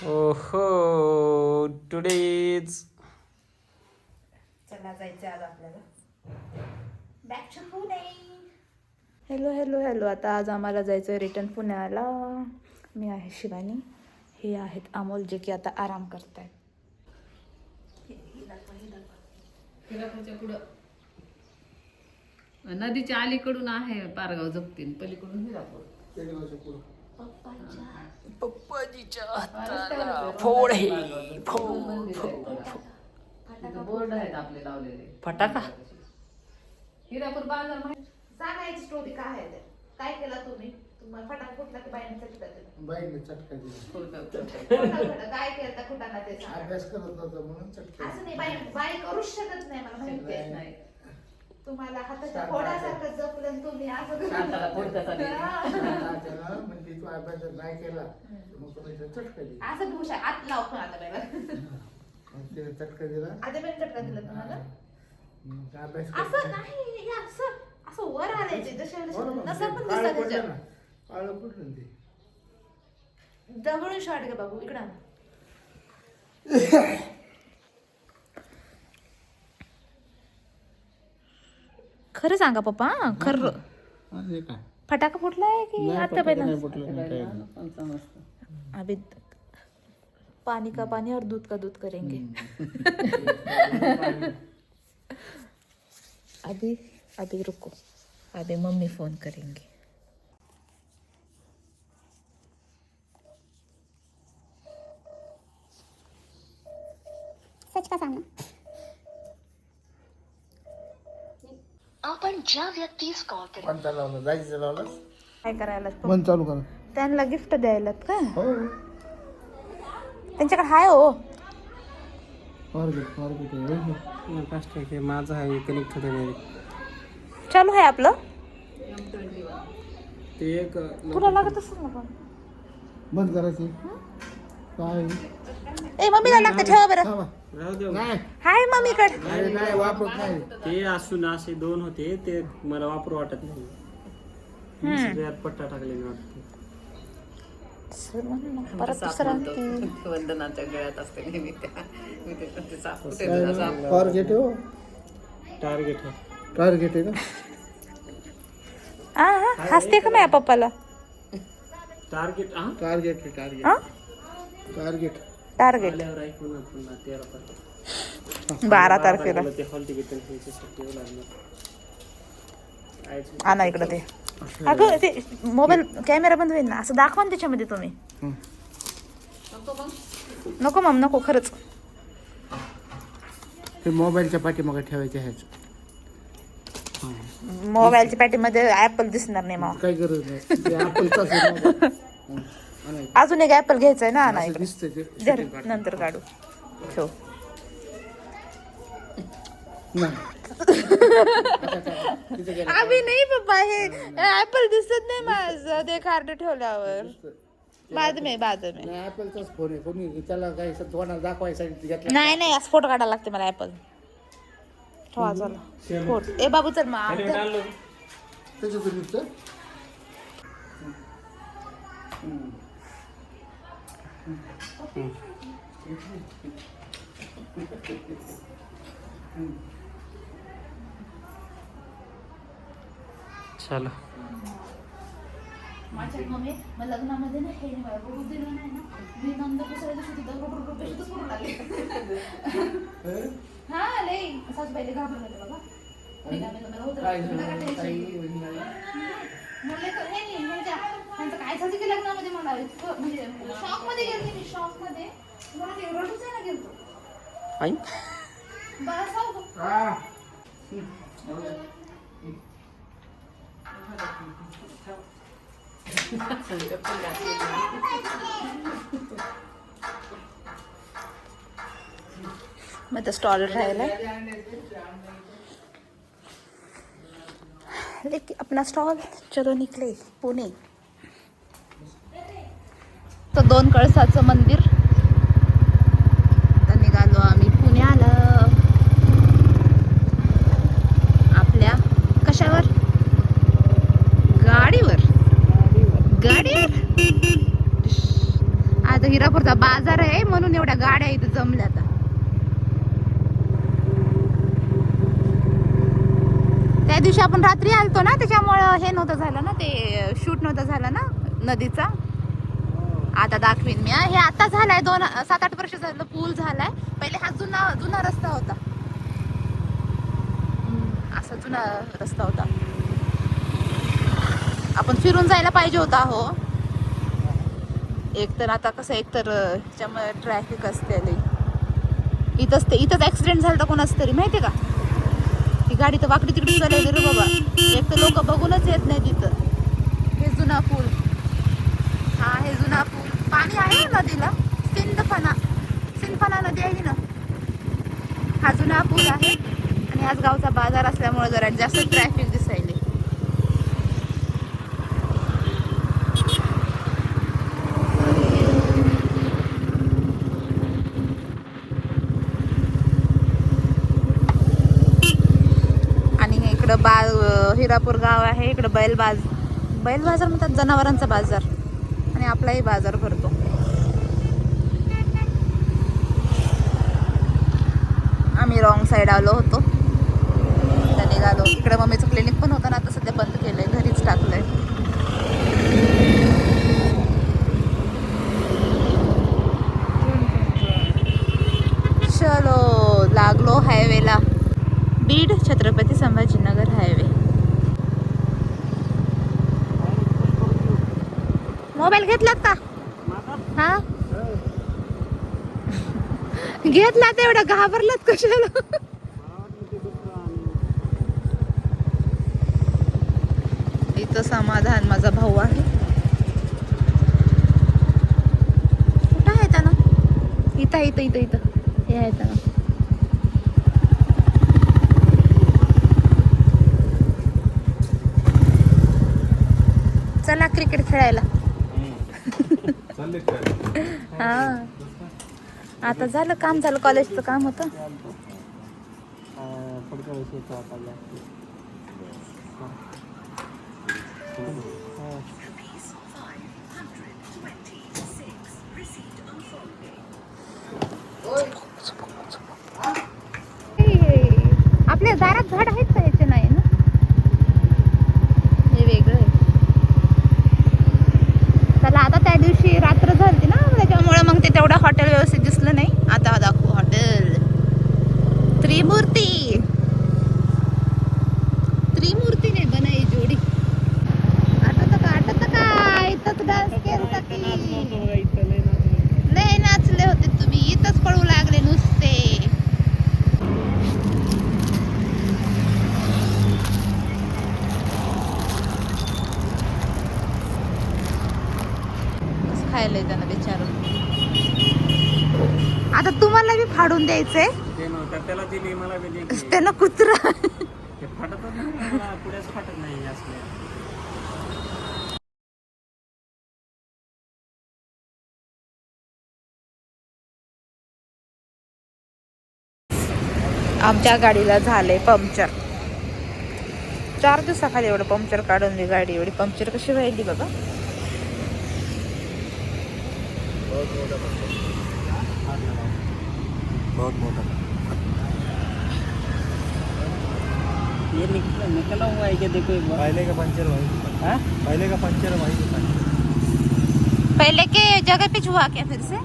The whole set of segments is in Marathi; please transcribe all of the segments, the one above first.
ओहो टुडेज चला जायचं आज आपल्याला back to Pune. Hello hello hello. आता आज आम्हाला जायचं आहे रिटर्न पुण्याला. मी आहे शिवानी, हे आहेत अमोल जे की आता आराम करत आहेत. नदीच्या अलीकडून आहे पारगाव जपतीन, पलीकडून हिरापूर. पप्पाजीच्या हाताला फोड हे बोर्ड आहेत आपले लावलेले. फटाका हिरापूर बाजार माहिती. सांगायची स्टोरी काय आहे ते? काय केलं तुम्ही? तुम्हाला फटाका फुटला की बाईने चटका दिला? बाईने चटका दिला. काय केलं कुठाना ते सांगा. अभ्यास करत नव्हता म्हणून चटका असं नाही, बाई करूच शकत नाही, मला माहिती आहे. नाही. तुम्हाला हाताच्या फोडासारखं जपलं आणि तुम्ही असं हाताला फोड कसा दिला? दिला. त्याला म्हणजे तू अभ्यास नाही केला मग तुम्ही चटका दिला. असं बी हुशार. आत लाव पण आता बाईला. मग तिने चटका दिला. आता पण चटका दिला तुम्हाला? मग अभ्यास असं नाही, हे असं असं वर आणायचे जसे नसा पण काळं दिसत पडलं त्याच्यात. ना, काळं पडलं ना ते. दगडून शॉट का बाबू इकडं आण. खरं सांगा पप्पा, खरं अरे काय फटाका फुटलाय की आता पहिला? नाही पडलं नाही, काय नाही. पण समजतं. अभी पानी का पानी और दूध का दूध करेंगे. अभी अभी रुको, अभी मम्मी फोन करेंगे. सच का सांगना. आपण ज्या व्यक्तीस कॉल करेल कोणता लावला जायचं लावलं काय करायला मन चालू करा. त्यांना गिफ्ट द्यायलात का? हो त्यांच्याकडे हाय हो. मार्केट माझा आहे कनेक्ट होतं चालू आहे आपलं. ते एक तुला लागत असेल ना पण. बंद करायची काय ए मम्मीला लागतं, ठेवा बरं. थांबा. राहू दे. नाही हाय मम्मीकडे. नाही नाही वापरत नाही. ते असून असे दोन होते ते मला वापरू वाटत नाही. मी सगळ्यात पट्टा टाकले वाटते. परत दुसरा वंदनाच्या गळ्यात असते नेहमी त्या. मी ते ते सापडते ना, साप. टार्गेट हो टार्गेट आहे. टार्गेट आहे का हसते का माझ्या पप्पाला? टार्गेट हा टार्गेट आहे टार्गेट हा? टार्गेट टार्गेट आल्यावर ऐकून आपण 13 तारखेला 12 तारखेला ते हॉल तिकीट ह्याच्यासाठी लागणार. आणा इकडं ते. अगं ते मोबाईल कॅमेरा बंद होईल ना, असं दाखवा ना त्याच्यामध्ये तुम्ही. नको मम नको, खरंच. ते मोबाईलच्या पाठीमागे ठेवायचे आहेत. मोबाईलच्या पॅटीमध्ये ऍपल दिसणार नाही मग. काही गरज नाही ते आपलचाच आहे मोबाईल. अजून एक ऍपल घ्यायचंय ना, आणा असं इकडे. दिसतंय ते जर shooting काढताना. नंतर काढू. ठेव. नाही. तिथे गेलं. अभि नाही पप्पा, हे ऍपल दिसत नाही माझं ते कार्ड ठेवल्यावर. बाद में नाही ऍपलचाच फोन आहे. कोणी त्याला काही तुम्हाला दाखवायसाठी घेतला. नाही नाही, असं फोटो काढायला लागते मला ऍपल. ठेवा चला फोटो. ए बाबू चल मग. त्याच्यातून निघतं. चला माझ्या मम्मी मग लग्नामध्ये ना हे मला बघू दिलं नाही ना, मी नंद दुसऱ्या दिवशी तिथं रुपये करून लागले. हा लई सासूबाईला घाबरले बाबा. मी काय म्हणलं, मला होतं नका टेन्शन. म्हणले तर हे नाही म्हणजे त्यांचं काय झालं की लग्नामध्ये मला इतकं म्हणजे शॉक मध्ये गेले मी. शॉक मध्ये मला ते रडूच आहे ना गेलतो. आई बरं सांगू मैं तो स्टॉल राहिला लेके अपना स्टॉल. चलो निकले पुणे. तो 2 कळसाचं मंदिर. आता निघालो आम्ही पुण्याला. आपल्या कशावर? गाडीवर. गाडीवर आज इथं हिरापूरचा बाजार आहे म्हणून एवढ्या गाड्या इथं जमल्या आता. त्या दिवशी आपण रात्री आलतो ना त्याच्यामुळं हे नव्हतं झालं ना, ते शूट नव्हतं झालं ना नदीचा. आता दाखवीन मी. हे आता झालाय 7-8 वर्ष झालं पूल झालाय. पहिले हा जुना रस्ता होता. असा जुना रस्ता होता. आपण फिरून जायला पाहिजे होता. हो एक तर आता कसं, एक तर त्याच्यामुळे ट्रॅफिक असते. इथंच ऍक्सिडेंट झाला तर कोणाच तरी माहितीये का. ही गाडी तर वाकडी तिकडी चालली रे बाबा. एक तर लोक बघूनच येत नाही तिथं. हे जुना पूल. हा हे जुना पूल. पाणी आहे नदीला. सिंदफणा नदी आहे ना. हा जुना पूल आहे. आणि आज गावचा बाजार असल्यामुळे जरा जास्त ट्रॅफिक दिसायले. इकडं हिरापूर गाव आहे. इकडं बैल बाजार म्हणतात, जनावरांचा बाजार. आणि आपलाही बाजार भरतो. आम्ही रॉंग साईड आलो होतो. निघालो. इकडे मम्मीचं क्लिनिक पण होतं ना, आता सध्या बंद केलंय, घरीच टाकलंय. चलो लागलो हायवेला. बीड छत्रपती संभाजीनगर हायवे. मोबाईल घेतलात का? हा घेतला. तेवढा घाबरलात कशाला? इथं समाधान माझा भाऊ आहे. कुठं आहे ना? इथं इथं इथं इथं हे आहे ना. चला क्रिकेट खेळायला. हा आता झालं काम, झालं कॉलेजचं काम होतं. आपल्या दारात झाड आहेत का? ह्याचे नाही ना, हे वेगळं आहे. चला आता त्या दिवशी रात्र झाली ना, त्याच्यामुळे मग ते तेवढं हॉटेल व्यवस्थित दिसलं नाही. आता दाखवू हॉटेल. त्रिमूर्तीने बनाई जोडी. आठवत का इथंच डान्स केला की? लय नाचले होते तुम्ही. इथंच पळू लागले नुसते. खायला त्यांना विचारून. आता तुम्हाला बी फाडून द्यायचंय. त्याला दिली, मला बी दिली. त्याला कुत्रा ते फाटतच नाही, मला पुढेच फाटत नाही असले. आमच्या गाडीला झालंय पंक्चर. 4 दिवसाखाली एवढं पंक्चर काढून दी गाडी. एवढी पंक्चर कशी व्हायली बाबा? बहुत मोटा ये निकला हुआ है क्या? देखो एक बार। पहले का पंचर भाई। हाँ पहले का पंचर भाई। पहले के जगह पे हुआ क्या फिर से?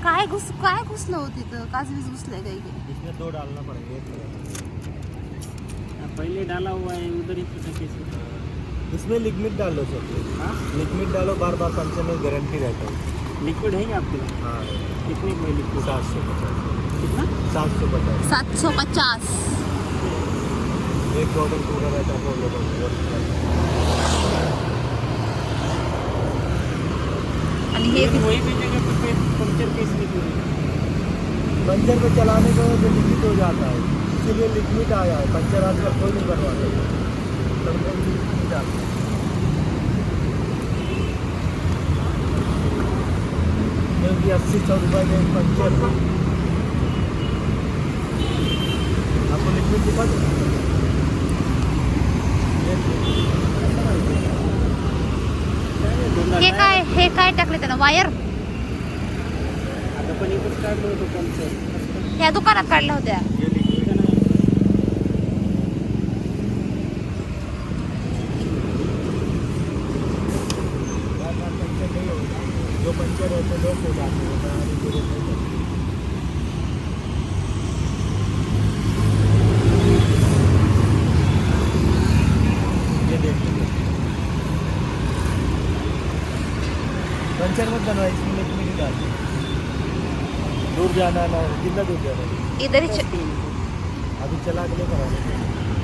काय घुसलं होती तर काच घुसलंय काही. इसमें 2 डालना पड़ेगा। पहले डाला हुआ है उधर ही कैसे? इसमें लिक्विड डालो सर। हाँ लिक्विड डालो, बार बार पंचर में गारंटी रहता है। लिक्विड है क्या आपके? हाँ कितने में लिक्विड? 750। कितना? 750। 750. एक बॉटल पूरा रहता है। आणि हे वही भेजेंगे फिर पंचर कैसे निकलेगा? पंचर पे चलाने के बाद लिक्विड हो जाता है, इसीलिए लिक्विड आया है। पंचर आजकल कोई नहीं बनवाता। क्योंकि 80-100 रुपये में पंचर आपको लिक्विड दिखा दो। हे काय टाकले त्याला? वायर. आपण इथंच काढलं होतं पंक्चर. ह्या दुकानात काढल्या होत्या. जो पंचर होते लोग हो जाते हैं और पूरे नहीं करते. ये देखिए पंचर मत बनवा, इसमें लिक्विड डालते हैं. दूर जाना ना, कितना दूर जाना है? इधर ही अभी चला के लेकर आना.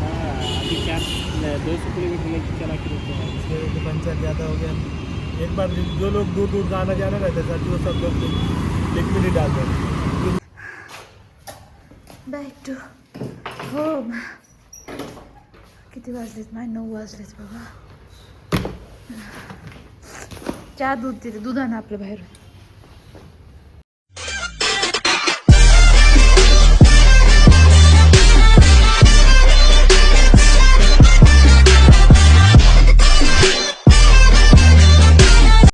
हाँ, अभी 200 किलोमीटर चला के लेते हैं. इसके वजह से पंचर ज़्यादा हो गया. एक बार जो लोग दूर दूर आना जाना रहता है सर, वो सब लोग लिक्विड ही डालते हैं. Back to home. किती वाजलेत? 9 वाजलेत बाबा. चहा दूध तिथे दूध आणा आपल्या बाहेरून.